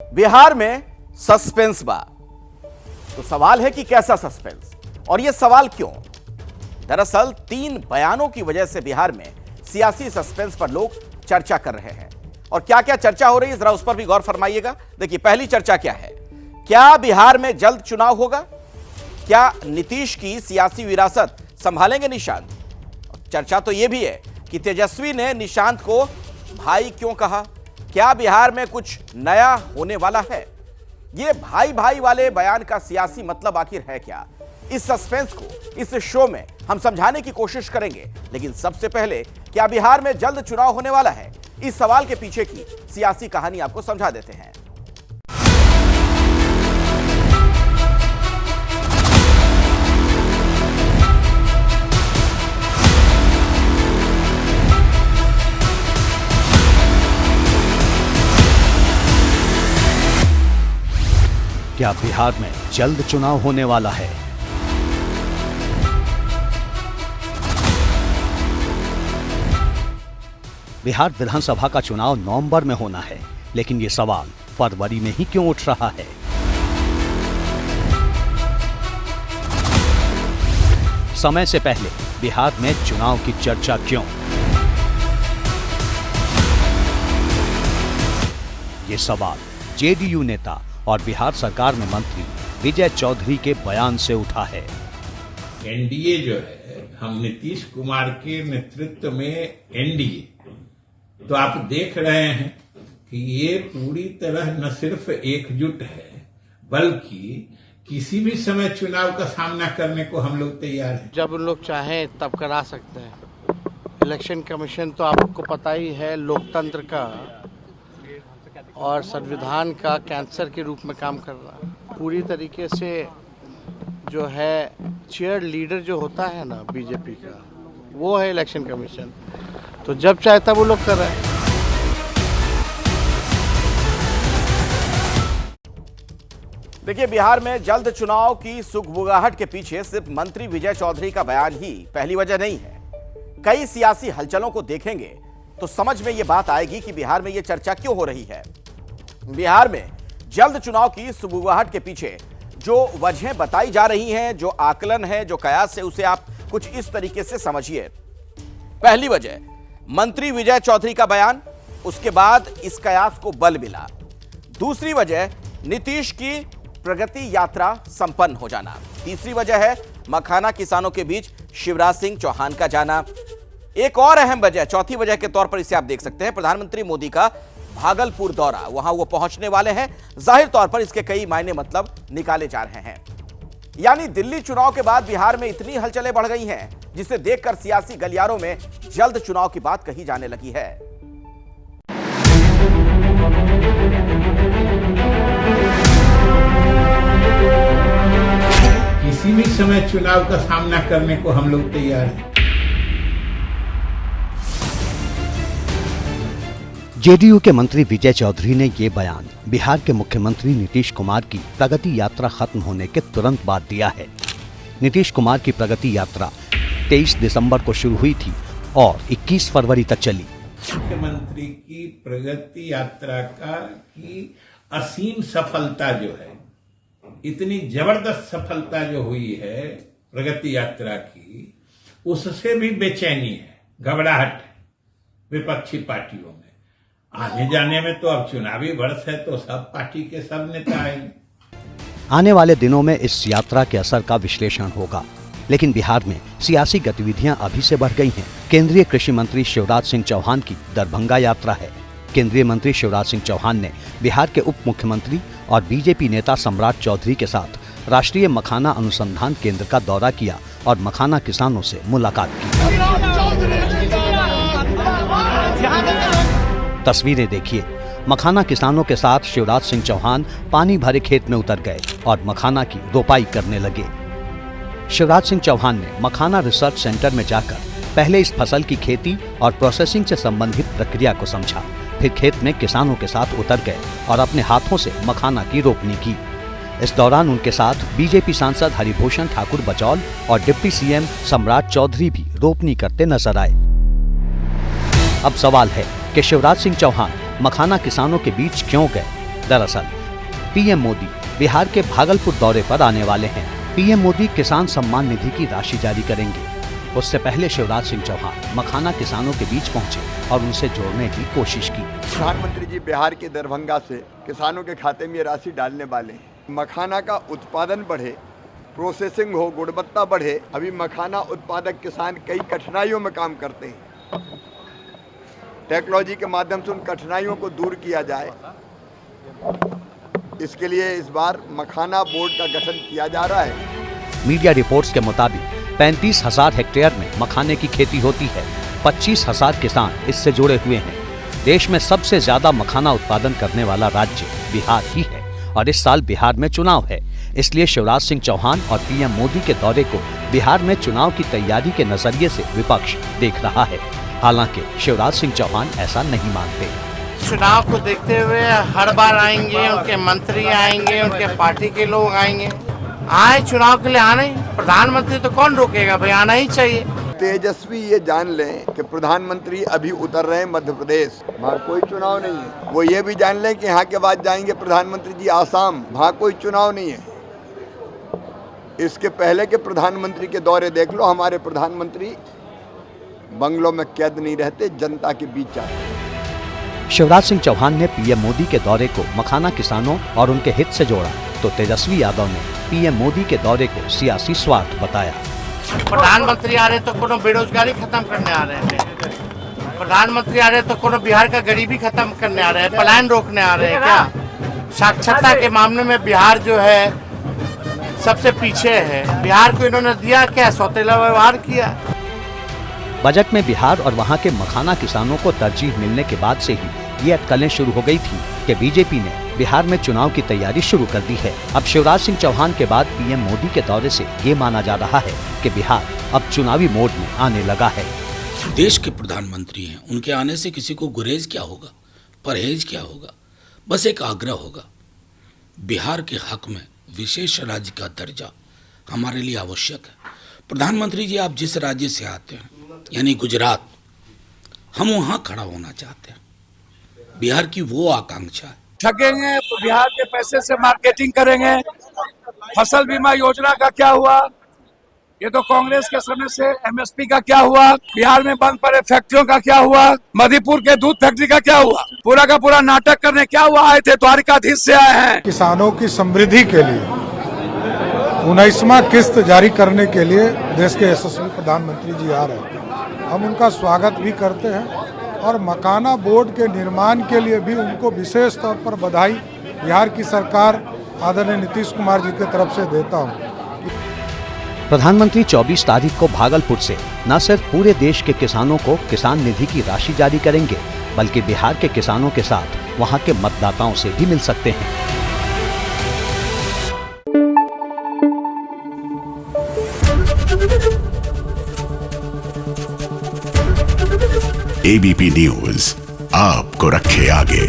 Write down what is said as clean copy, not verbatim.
बिहार में सस्पेंस बा, तो सवाल है कि कैसा सस्पेंस और यह सवाल क्यों? दरअसल 3 बयानों की वजह से बिहार में सियासी सस्पेंस पर लोग चर्चा कर रहे हैं। और क्या क्या चर्चा हो रही है, जरा उस पर भी गौर फरमाइएगा। देखिए, पहली चर्चा क्या है? क्या बिहार में जल्द चुनाव होगा? क्या नीतीश की सियासी विरासत संभालेंगे निशांत? चर्चा तो यह भी है कि तेजस्वी ने निशांत को भाई क्यों कहा? क्या बिहार में कुछ नया होने वाला है? ये भाई भाई वाले बयान का सियासी मतलब आखिर है क्या? इस सस्पेंस को इस शो में हम समझाने की कोशिश करेंगे। लेकिन सबसे पहले, क्या बिहार में जल्द चुनाव होने वाला है? इस सवाल के पीछे की सियासी कहानी आपको समझा देते हैं। क्या बिहार में जल्द चुनाव होने वाला है? बिहार विधानसभा का चुनाव नवंबर में होना है, लेकिन ये सवाल फरवरी में ही क्यों उठ रहा है? समय से पहले बिहार में चुनाव की चर्चा क्यों? ये सवाल जेडीयू नेता और बिहार सरकार में मंत्री विजय चौधरी के बयान से उठा है। एनडीए जो है, हम नीतीश कुमार के नेतृत्व में एनडीए, तो आप देख रहे हैं कि ये पूरी तरह न सिर्फ एकजुट है, बल्कि किसी भी समय चुनाव का सामना करने को हम लोग तैयार हैं। जब उन लोग चाहें तब करा सकते हैं। इलेक्शन कमीशन तो आपको पता ही है, लोकतंत्र का और संविधान का कैंसर के रूप में काम कर रहा है। पूरी तरीके से जो है चीयर लीडर जो होता है ना बीजेपी का, वो है इलेक्शन कमीशन। तो जब चाहे तब वो लोग कर रहे हैं। देखिए, बिहार में जल्द चुनाव की सुगबुगाहट के पीछे सिर्फ मंत्री विजय चौधरी का बयान ही पहली वजह नहीं है। कई सियासी हलचलों को देखेंगे तो समझ में यह बात आएगी कि बिहार में यह चर्चा क्यों हो रही है। बिहार में जल्द चुनाव की सुगबुगाहट के पीछे जो वजहें बताई जा रही हैं, जो आकलन है, जो कयास है, उसे आप कुछ इस तरीके से समझिए। पहली वजह मंत्री विजय चौधरी का बयान, उसके बाद इस कयास को बल मिला। दूसरी वजह नीतीश की प्रगति यात्रा संपन्न हो जाना। तीसरी वजह है मखाना किसानों के बीच शिवराज सिंह चौहान का जाना। एक और अहम वजह, चौथी वजह के तौर पर इसे आप देख सकते हैं, प्रधानमंत्री मोदी का भागलपुर दौरा। वहां वो पहुंचने वाले हैं। जाहिर तौर पर इसके कई मायने मतलब निकाले जा रहे हैं। यानी दिल्ली चुनाव के बाद बिहार में इतनी हलचलें बढ़ गई हैं, जिसे देखकर सियासी गलियारों में जल्द चुनाव की बात कही जाने लगी है। किसी भी समय चुनाव का सामना करने को हम लोग तैयार हैं। जेडीयू के मंत्री विजय चौधरी ने ये बयान बिहार के मुख्यमंत्री नीतीश कुमार की प्रगति यात्रा खत्म होने के तुरंत बाद दिया है। नीतीश कुमार की प्रगति यात्रा 23 दिसंबर को शुरू हुई थी और 21 फरवरी तक चली। मुख्यमंत्री की प्रगति यात्रा की असीम सफलता जो है, इतनी जबरदस्त सफलता जो हुई है प्रगति यात्रा की, उससे भी बेचैनी है, घबराहट है विपक्षी पार्टियों में। आने जाने में तो अब चुनावी वर्ष है, तो सब पार्टी के सब नेता आएंगे। आने वाले दिनों में इस यात्रा के असर का विश्लेषण होगा, लेकिन बिहार में सियासी गतिविधियां अभी से बढ़ गई हैं। केंद्रीय कृषि मंत्री शिवराज सिंह चौहान की दरभंगा यात्रा है। केंद्रीय मंत्री शिवराज सिंह चौहान ने बिहार के उप मुख्यमंत्री और बीजेपी नेता सम्राट चौधरी के साथ राष्ट्रीय मखाना अनुसंधान केंद्र का दौरा किया और मखाना किसानों से मुलाकात की। तस्वीरें देखिए, मखाना किसानों के साथ शिवराज सिंह चौहान पानी भरे खेत में उतर गए और मखाना की रोपाई करने लगे। शिवराज सिंह चौहान ने मखाना रिसर्च सेंटर में जाकर पहले इस फसल की खेती और प्रोसेसिंग से संबंधित प्रक्रिया को समझा। फिर खेत में किसानों के साथ उतर गए और अपने हाथों से मखाना की रोपनी की। इस दौरान उनके साथ बीजेपी सांसद हरिभूषण ठाकुर बचौल और डिप्टी सीएम सम्राट चौधरी भी रोपनी करते नजर आए। अब सवाल है कि शिवराज सिंह चौहान मखाना किसानों के बीच क्यों गए? दरअसल पीएम मोदी बिहार के भागलपुर दौरे पर आने वाले हैं। पीएम मोदी किसान सम्मान निधि की राशि जारी करेंगे। उससे पहले शिवराज सिंह चौहान मखाना किसानों के बीच पहुंचे और उनसे जोड़ने की कोशिश की। प्रधानमंत्री जी बिहार के दरभंगा से किसानों के खाते में ये राशि डालने वाले हैं। मखाना का उत्पादन बढ़े, प्रोसेसिंग हो, गुणवत्ता बढ़े। अभी मखाना उत्पादक किसान कई कठिनाइयों में काम करते हैं। टेक्नोलॉजी के माध्यम से उन कठिनाइयों को दूर किया जाए, इसके लिए इस बार मखाना बोर्ड का गठन किया जा रहा है। मीडिया रिपोर्ट्स के मुताबिक 35,000 हेक्टेयर में मखाने की खेती होती है। 25,000 किसान इससे जुड़े हुए हैं। देश में सबसे ज्यादा मखाना उत्पादन करने वाला राज्य बिहार ही है और इस साल बिहार में चुनाव है। इसलिए शिवराज सिंह चौहान और पीएम मोदी के दौरे को बिहार में चुनाव की तैयारी के नजरिए से विपक्ष देख रहा है। हालांकि शिवराज सिंह चौहान ऐसा नहीं मानते। चुनाव को देखते हुए हर बार आएंगे, उनके मंत्री आएंगे, उनके पार्टी के लोग आएंगे। आए चुनाव के लिए आना ही, प्रधानमंत्री तो कौन रोकेगा भाई, आना ही चाहिए। तेजस्वी ये जान लें कि प्रधानमंत्री अभी उतर रहे हैं मध्य प्रदेश, वहाँ कोई चुनाव नहीं है। वो ये भी जान लें कि यहाँ के बाद जाएंगे प्रधानमंत्री जी आसाम, वहाँ कोई चुनाव नहीं है। इसके पहले के प्रधानमंत्री के दौरे देख लो, हमारे प्रधानमंत्री बंगलों में कैद नहीं रहते, जनता के बीच जाते हैं। शिवराज सिंह चौहान ने पीएम मोदी के दौरे को मखाना किसानों और उनके हित से जोड़ा, तो तेजस्वी यादव ने पीएम मोदी के दौरे को सियासी स्वार्थ बताया। प्रधानमंत्री आ रहे तो कोनो बेरोजगारी खत्म करने आ रहे हैं, प्रधानमंत्री आ रहे तो कोनो बिहार का गरीबी खत्म करने आ रहे हैं, पलायन रोकने आ रहे हैं क्या? साक्षरता के मामले में बिहार जो है सबसे पीछे है। बिहार को इन्होंने दिया क्या? सौतेला व्यवहार किया। बजट में बिहार और वहां के मखाना किसानों को तरजीह मिलने के बाद से ही ये अटकलें शुरू हो गई थी कि बीजेपी ने बिहार में चुनाव की तैयारी शुरू कर दी है। अब शिवराज सिंह चौहान के बाद पीएम मोदी के दौरे से ये माना जा रहा है कि बिहार अब चुनावी मोड में आने लगा है। देश के प्रधानमंत्री हैं, उनके आने से किसी को गुरेज क्या होगा, परहेज क्या होगा? बस एक आग्रह होगा, बिहार के हक में विशेष राज्य का दर्जा हमारे लिए आवश्यक है। प्रधानमंत्री जी, आप जिस राज्य से आते हैं यानी गुजरात, हम वहाँ खड़ा होना चाहते हैं। बिहार की वो आकांक्षा है। ठगेंगे तो बिहार के पैसे से मार्केटिंग करेंगे। फसल बीमा योजना का क्या हुआ? ये तो कांग्रेस के समय से एमएसपी का क्या हुआ? बिहार में बंद पड़े फैक्ट्रियों का क्या हुआ? मधुपुर के दूध फैक्ट्री का क्या हुआ? पूरा का पूरा नाटक करने क्या हुआ? आए थे द्वारिकाधीश से आए हैं। किसानों की समृद्धि के लिए 19वां किस्त जारी करने के लिए देश के यशस्वी प्रधानमंत्री जी आ रहे हैं। हम उनका स्वागत भी करते हैं और मखाना बोर्ड के निर्माण के लिए भी उनको विशेष तौर पर बधाई बिहार की सरकार आदरणीय नीतीश कुमार जी की तरफ से देता हूं। प्रधानमंत्री 24 तारीख को भागलपुर से न सिर्फ पूरे देश के किसानों को किसान निधि की राशि जारी करेंगे, बल्कि बिहार के किसानों के साथ वहां के मतदाताओं से भी मिल सकते हैं। एबीपी न्यूज आपको रखे आगे।